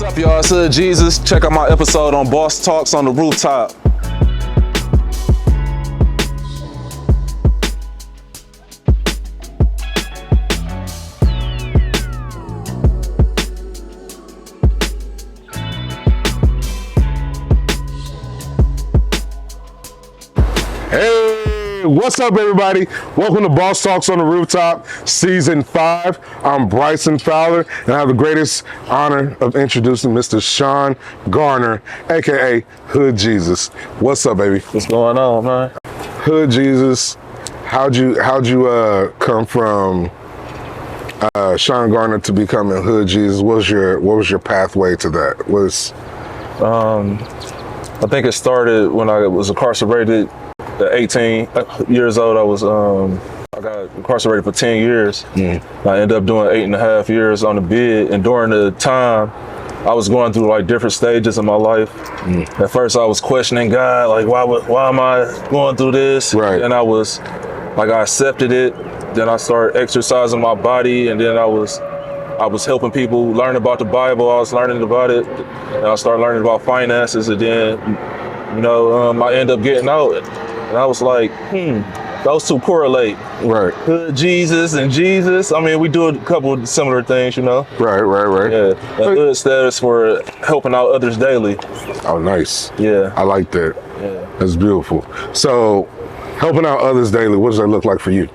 What's up, y'all? It's Hood Jesus. Check out my episode on Boss Talks on the Rooftop. Hey, what's up, everybody? Welcome to Boss Talks on the Rooftop, Season 5. I'm Bryson Fowler, and I have the greatest honor of introducing Mr. Shawn Garner, aka Hood Jesus. What's up, baby? What's going on, man? Hood Jesus, how'd you come from Shawn Garner to becoming Hood Jesus? What was your pathway to that? I think it started when I was incarcerated at 18 years old. I got incarcerated for 10 years. I ended up doing 8.5 years on the bid, and during the time I was going through like different stages in my life. At first I was questioning God, like why am I going through this? Right. And I accepted it. Then I started exercising my body, and then I was helping people learn about the Bible. I was learning about it, and I started learning about finances, and then I ended up getting out, and I was like, those two correlate. Right. Hood Jesus and Jesus. I mean, we do a couple of similar things, Right. Yeah. A hood status for helping out others daily. Oh, nice. Yeah. I like that. Yeah. That's beautiful. So, helping out others daily, what does that look like for you?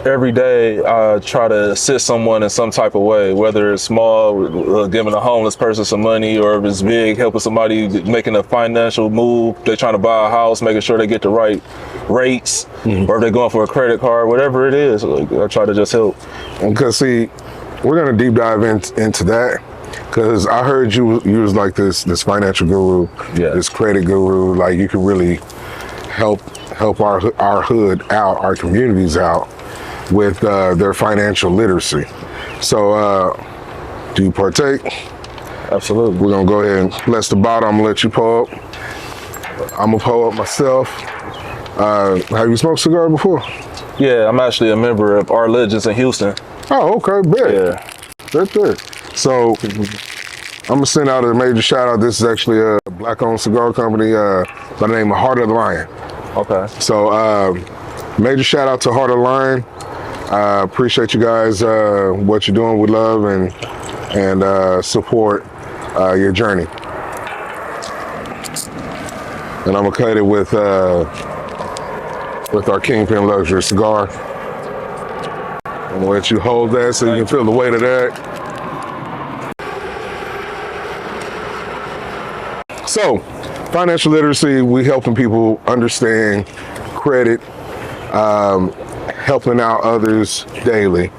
Every day, I try to assist someone in some type of way, whether it's small, giving a homeless person some money, or if it's big, helping somebody making a financial move. They're trying to buy a house, making sure they get the right rates, or if they're going for a credit card, whatever it is. Like, I try to just help. Because see, we're gonna deep dive into that. Because I heard you was like this financial guru, this credit guru. Like you can really help our hood out, our communities out with their financial literacy. So do you partake? Absolutely. We're gonna go ahead and bless the bottle. I'm gonna let you pull up. I'm gonna pull up myself. Have you smoked cigar before? Yeah, I'm actually a member of Our Legends in Houston. Oh, okay, bet. Yeah. Right there. So I'm gonna send out a major shout out. This is actually a black-owned cigar company by the name of Heart of the Lion. Okay. So major shout out to Heart of the Lion. Appreciate you guys, what you're doing with love and support your journey. And I'm gonna cut it with our Kingpin Luxury cigar. I'm gonna let you hold that so you can feel the weight of that. So, financial literacy, we helping people understand credit, helping out others daily.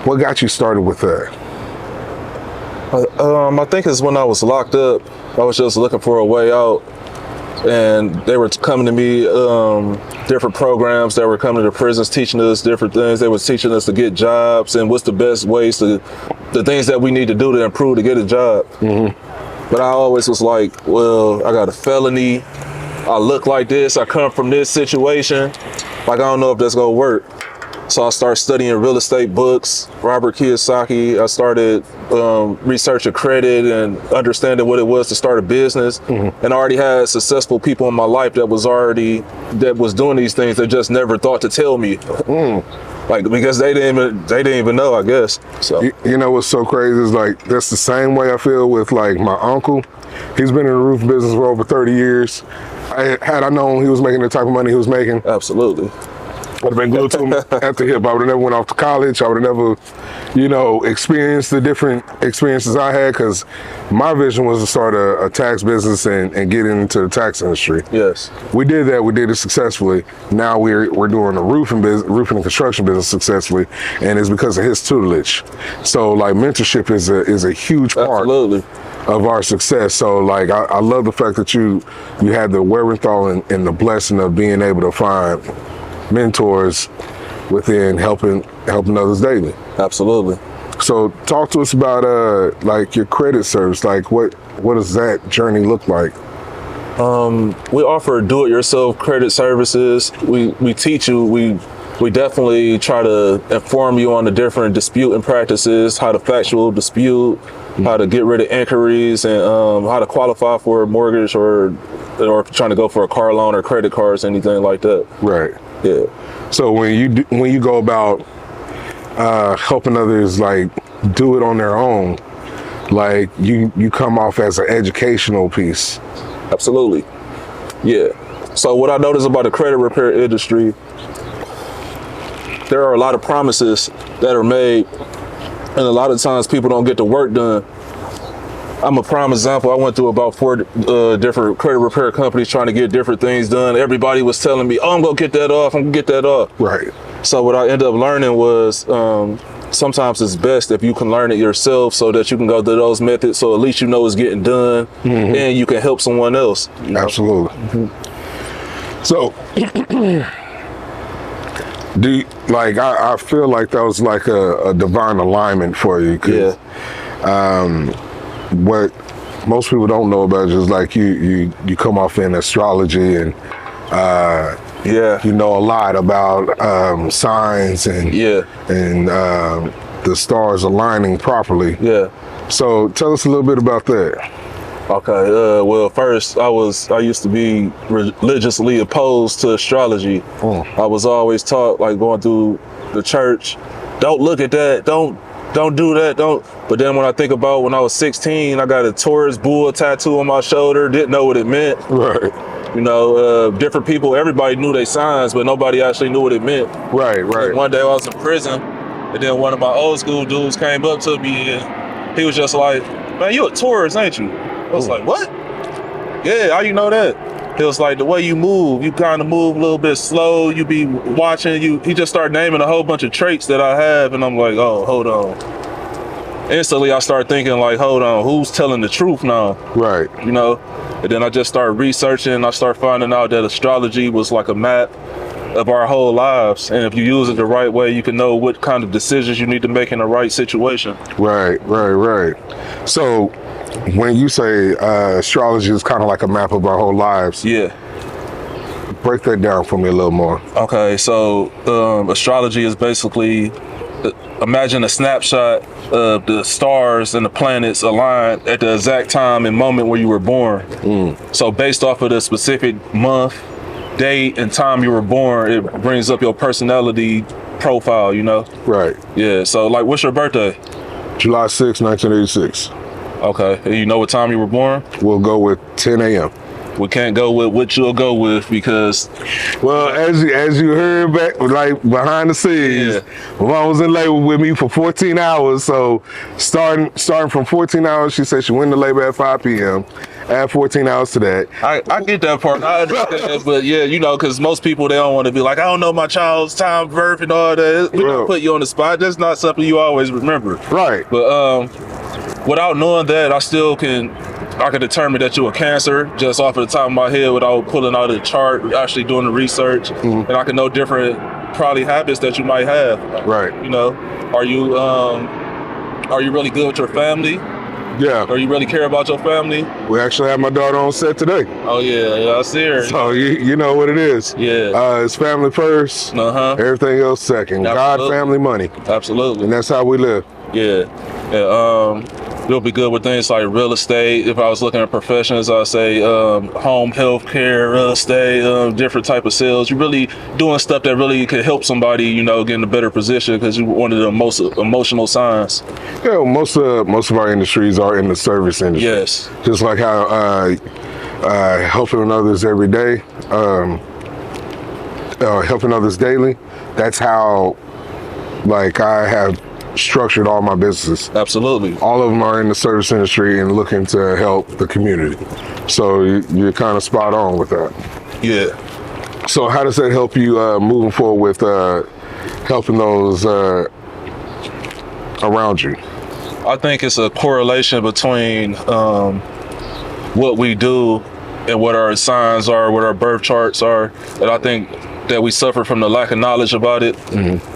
What got you started with that? I think it's when I was locked up. I was just looking for a way out, and they were coming to me, different programs that were coming to the prisons, teaching us different things. They were teaching us to get jobs and what's the best ways the things that we need to do to improve to get a job. But I always was like, well, I got a felony, I look like this, I come from this situation, like I don't know if that's gonna work. So I started studying real estate books, Robert Kiyosaki. I started researching credit and understanding what it was to start a business. And I already had successful people in my life that was doing these things that just never thought to tell me. Like, because they didn't even know, I guess. So you know what's so crazy is like that's the same way I feel with like my uncle. He's been in the roof business for over 30 years. Had I known he was making the type of money he was making, absolutely, I'd have been glued to him at the hip. I would have never went off to college. I would have never, experienced the different experiences I had, because my vision was to start a tax business and get into the tax industry. Yes. We did that. We did it successfully. Now we're doing the roofing and construction business successfully, and it's because of his tutelage. So like mentorship is a huge part. Absolutely. Of our success. So like I love the fact that you had the wherewithal and the blessing of being able to find mentors within helping others daily. Absolutely. So talk to us about like your credit service. Like what does that journey look like? We offer do-it-yourself credit services. We teach you. we definitely try to inform you on the different disputing practices, how to factual dispute, how to get rid of inquiries, and how to qualify for a mortgage or trying to go for a car loan or credit cards, anything like that. Right. Yeah. So when you go about helping others like do it on their own, like you come off as an educational piece. Absolutely. Yeah. So what I notice about the credit repair industry, there are a lot of promises that are made, and a lot of times people don't get the work done. I'm a prime example. I went through about 4 different credit repair companies trying to get different things done. Everybody was telling me, oh, I'm gonna get that off, I'm gonna get that off. Right. So what I ended up learning was sometimes it's best if you can learn it yourself so that you can go through those methods, so at least you know it's getting done, and you can help someone else. Absolutely. So I feel like that was like a divine alignment for you. Yeah. What most people don't know about is like you come off in astrology, and you know a lot about signs and the stars aligning properly. Yeah. So tell us a little bit about that. Okay. Well, first I used to be religiously opposed to astrology. I was always taught, like going through the church, don't look at that, don't do that, don't. But then when I think about when I was 16, I got a Taurus bull tattoo on my shoulder, didn't know what it meant. Right. You know, different people, everybody knew their signs, but nobody actually knew what it meant. Right. Like one day I was in prison, and then one of my old school dudes came up to me, and he was just like, man, you a Taurus, ain't you? I was like, what? Yeah, how you know that? He was like, the way you move, you kind of move a little bit slow, you be watching, he just started naming a whole bunch of traits that I have, and I'm like, oh, hold on. Instantly, I started thinking like, hold on, who's telling the truth now? Right. You know? And then I just started researching, I started finding out that astrology was like a map of our whole lives, and if you use it the right way, you can know what kind of decisions you need to make in the right situation. Right. So when you say astrology is kind of like a map of our whole lives, break that down for me a little more. Okay, so astrology is basically, imagine a snapshot of the stars and the planets aligned at the exact time and moment where you were born. So based off of the specific month, date, and time you were born, it brings up your personality profile, you know? Right. Yeah, so like, what's your birthday? July 6, 1986. Okay, and you know what time you were born? We'll go with 10 a.m. We can't go with what you'll go with because... Well, as you heard back, like behind the scenes, Mom was in labor with me for 14 hours. So starting from 14 hours, she said she went into labor at 5 p.m. Add 14 hours to that. I get that part. I understand, but yeah, you know, because most people, they don't want to be like, I don't know my child's time of birth and all that. We don't put you on the spot. That's not something you always remember. Right. But without knowing that, I can determine that you're a Cancer just off of the top of my head without pulling out a chart, actually doing the research, and I can know different probably habits that you might have. Right. You know, are you really good with your family? Yeah. Or you really care about your family? We actually have my daughter on set today. Oh yeah, I see her. So you know what it is. Yeah. It's family first. Everything else second. God, family, money. Absolutely. And that's how we live. Yeah. You'll be good with things like real estate. If I was looking at professions, I'd say home health care, real estate, different type of sales. You're really doing stuff that really could help somebody, you know, get in a better position because you're one of the most emotional signs. Yeah, most of our industries are in the service industry. Yes. Just like how helping others every day, helping others daily. That's how, like, I have structured all my businesses. Absolutely. All of them are in the service industry and looking to help the community. So you're kind of spot on with that. Yeah. So how does that help you moving forward with helping those around you? I think it's a correlation between what we do and what our signs are, what our birth charts are. And I think that we suffer from the lack of knowledge about it.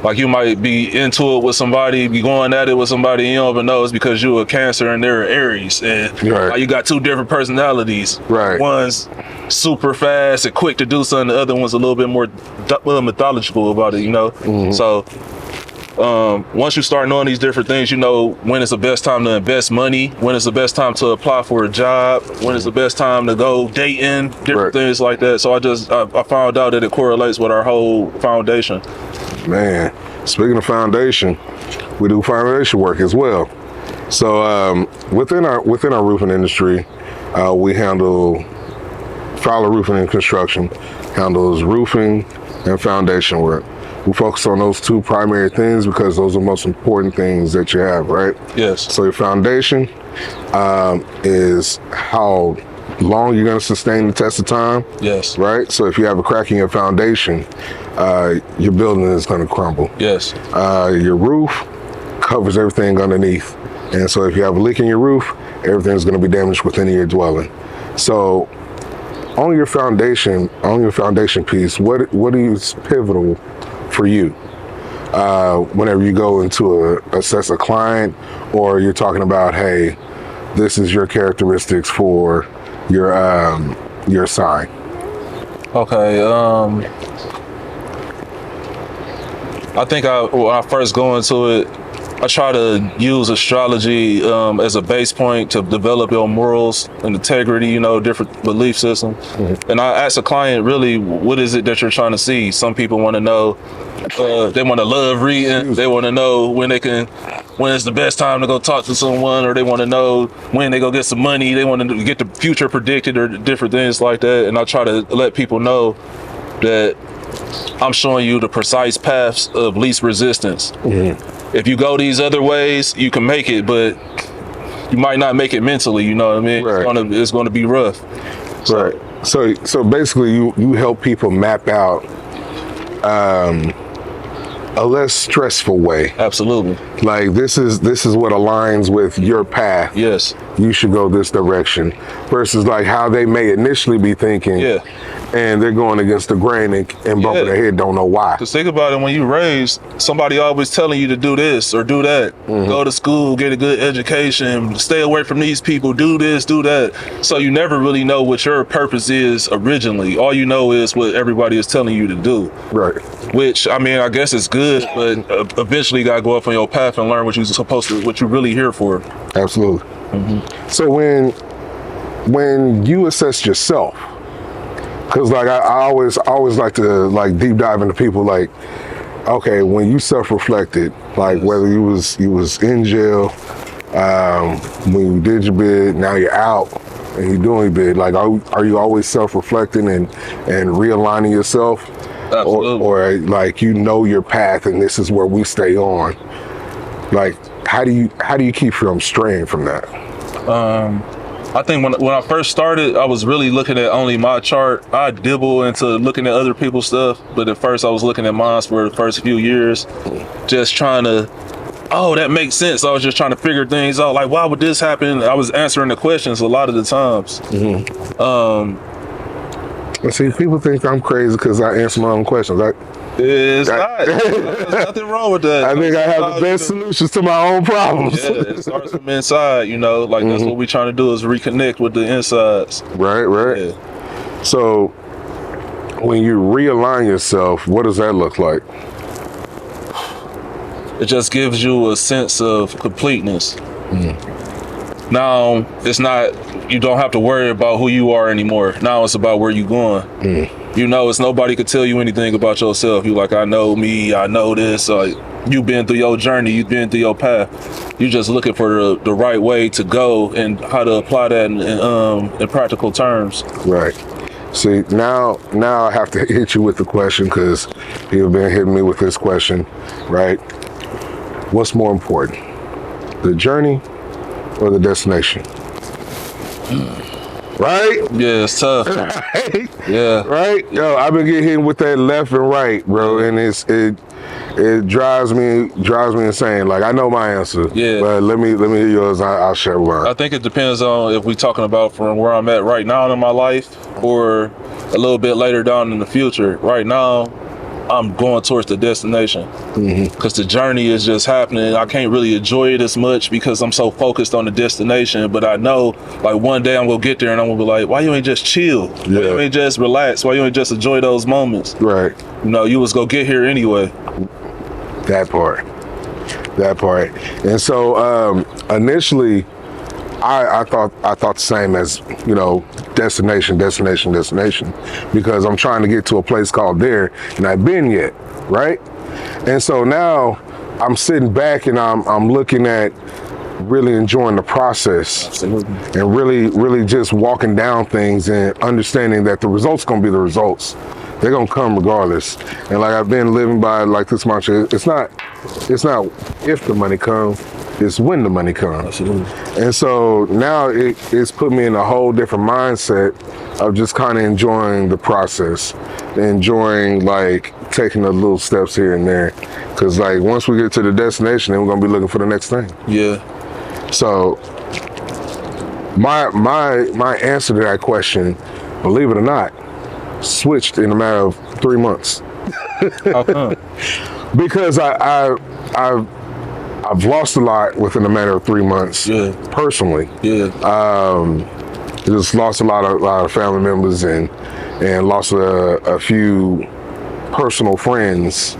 Like you might be into it with somebody, be going at it with somebody, and you don't even know it's because you're a Cancer and they're an Aries, and like, you got two different personalities. One's super fast and quick to do something, the other one's a little bit more methodical about it, you know. So once you start knowing these different things, you know when it's the best time to invest money, when it's the best time to apply for a job, when it's the best time to go dating, different things like that. So I found out that it correlates with our whole foundation. Man, speaking of foundation, we do foundation work as well. So within our roofing industry, we handle Fowler Roofing and Construction handles roofing and foundation work. We focus on those two primary things because those are the most important things that you have, right? Yes. So your foundation is how long you're going to sustain the test of time. Yes. Right? So if you have a crack in your foundation, your building is going to crumble. Yes. Your roof covers everything underneath. And so if you have a leak in your roof, everything's going to be damaged within your dwelling. So on your foundation piece, what is pivotal for you whenever you go into assess a client, or you're talking about, hey, this is your characteristics for your sign? Okay. I think when I first go into it, I try to use astrology as a base point to develop your morals and integrity, you know, different belief systems. And I ask a client, really, what is it that you're trying to see? Some people want to know, they want to love reading. They want to know when it's the best time to go talk to someone, or they want to know when they go get some money. They want to get the future predicted or different things like that. And I try to let people know that I'm showing you the precise paths of least resistance. If you go these other ways, you can make it, but you might not make it mentally, you know what I mean? It's gonna be rough. Right. So basically you help people map out a less stressful way. Absolutely. Like this is what aligns with your path. Yes. You should go this direction, versus like how they may initially be thinking. And they're going against the grain and bumping their head, don't know why. Because think about it, when you raised, somebody always telling you to do this or do that. Go to school, get a good education, stay away from these people, do this, do that. So you never really know what your purpose is originally. All you know is what everybody is telling you to do. Right. Which, I mean, I guess it's good, but eventually you got to go up on your path and learn what you're really here for. Absolutely. So when you assess yourself, because like I always like to like deep dive into people, like, okay, when you self-reflected, like whether you was in jail, when you did your bid, now you're out and you're doing your bid, like are you always self-reflecting and realigning yourself? Absolutely. Or like, you know your path and this is where we stay on. Like how do you keep from straying from that? I think when I first started, I was really looking at only my chart. I dibble into looking at other people's stuff, but at first I was looking at mine for the first few years, just trying to, that makes sense. I was just trying to figure things out, like, why would this happen? I was answering the questions a lot of the times. See, people think I'm crazy because I answer my own questions. It's not. There's nothing wrong with that. I think I have the best solutions to my own problems. Yeah, it starts from inside, you know, like that's what we're trying to do, is reconnect with the insides. Right. Yeah. So when you realign yourself, what does that look like? It just gives you a sense of completeness. Now, it's not, you don't have to worry about who you are anymore. Now it's about where you're going. You know, it's nobody could tell you anything about yourself. You like, I know me, I know this. You've been through your journey, you've been through your path. You're just looking for the right way to go and how to apply that in practical terms. Right. See, now I have to hit you with the question, because you've been hitting me with this question, right? What's more important, the journey or the destination? Right? Yeah, it's tough. Right? Yeah. Right? Yo, I've been getting hit with that left and right, bro, and it drives me insane. Like, I know my answer, but let me hear yours. I'll share mine. I think it depends on if we're talking about from where I'm at right now in my life or a little bit later down in the future. Right now, I'm going towards the destination because the journey is just happening. I can't really enjoy it as much because I'm so focused on the destination, but I know like one day I'm gonna get there and I'm gonna be like, why you ain't just chill? Why you ain't just relax? Why you ain't just enjoy those moments? Right. You know, you was gonna get here anyway. That part. And so initially I thought the same as, you know, destination, because I'm trying to get to a place called there and I've been yet, right? And so now I'm sitting back and I'm looking at really enjoying the process. Absolutely. And really just walking down things and understanding that the results gonna be the results. They're gonna come regardless. And like I've been living by like this mantra, it's not if the money comes, it's when the money comes. Absolutely. And so now it's put me in a whole different mindset of just kind of enjoying the process, enjoying like taking the little steps here and there. Cause like once we get to the destination, then we're gonna be looking for the next thing. Yeah. So my answer to that question, believe it or not, switched in a matter of 3 months. How come? Because I've lost a lot within a matter of 3 months. Yeah. Personally. Yeah. Just lost a lot of family members and lost a few personal friends.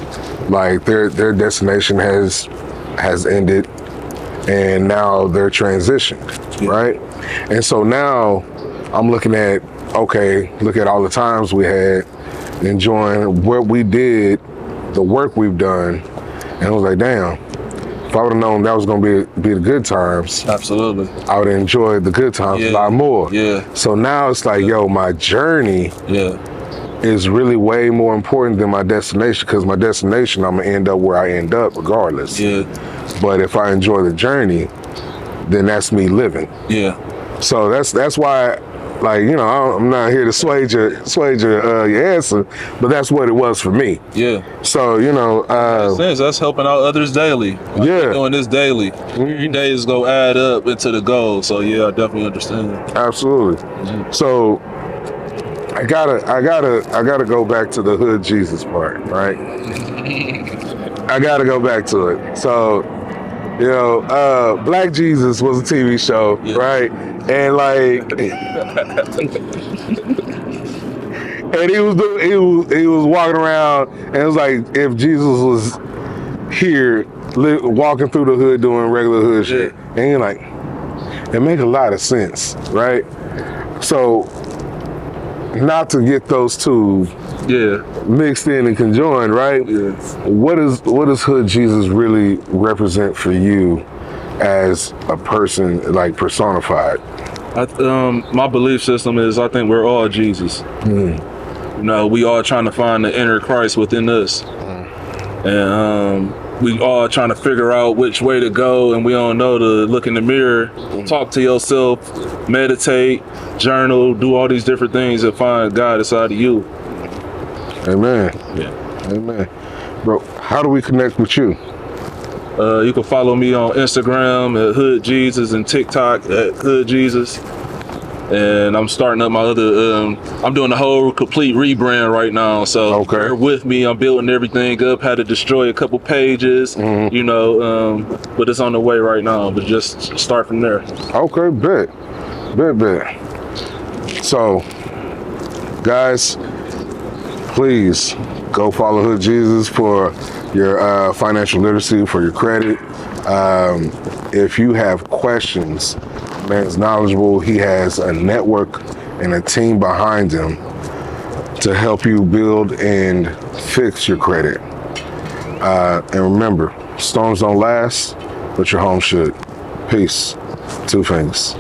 Like their destination has ended and now they're transitioned, right? And so now I'm looking at, okay, look at all the times we had, enjoying what we did, the work we've done, and I was like, damn, if I would have known that was gonna be the good times, absolutely, I would have enjoyed the good times a lot more. Yeah. So now it's like, yo, my journey is really way more important than my destination, because my destination, I'm gonna end up where I end up regardless. Yeah. But if I enjoy the journey, then that's me living. Yeah. So that's why, like, you know, I'm not here to sway your answer, but that's what it was for me. Yeah. So, you know, that's helping out others daily. Doing this daily. Every day is gonna add up into the goal. So yeah, I definitely understand. Absolutely. So I gotta go back to the hood Jesus part, right? I gotta go back to it. So, you know, Black Jesus was a TV show, right? And like, and he was walking around, and it was like if Jesus was here, walking through the hood doing regular hood shit, and you're like, it make a lot of sense, right? So, not to get those two mixed in and conjoined, right? Yeah. What does hood Jesus really represent for you as a person, like personified? My belief system is I think we're all Jesus. You know, we all trying to find the inner Christ within us. And we all trying to figure out which way to go, and we don't know to look in the mirror, talk to yourself, meditate, journal, do all these different things and find God inside of you. Amen. Yeah. Amen. Bro, how do we connect with you? You can follow me on Instagram at Hood Jesus and TikTok at Hood Jesus. And I'm starting up my other, I'm doing a whole complete rebrand right now. So bear with me, I'm building everything up, had to destroy a couple pages, you know, but it's on the way right now, but just start from there. Okay, bet. So, guys, please go follow Hood Jesus for your financial literacy, for your credit. If you have questions, man's knowledgeable. He has a network and a team behind him to help you build and fix your credit. And remember, storms don't last, but your home should. Peace. Two Fingers.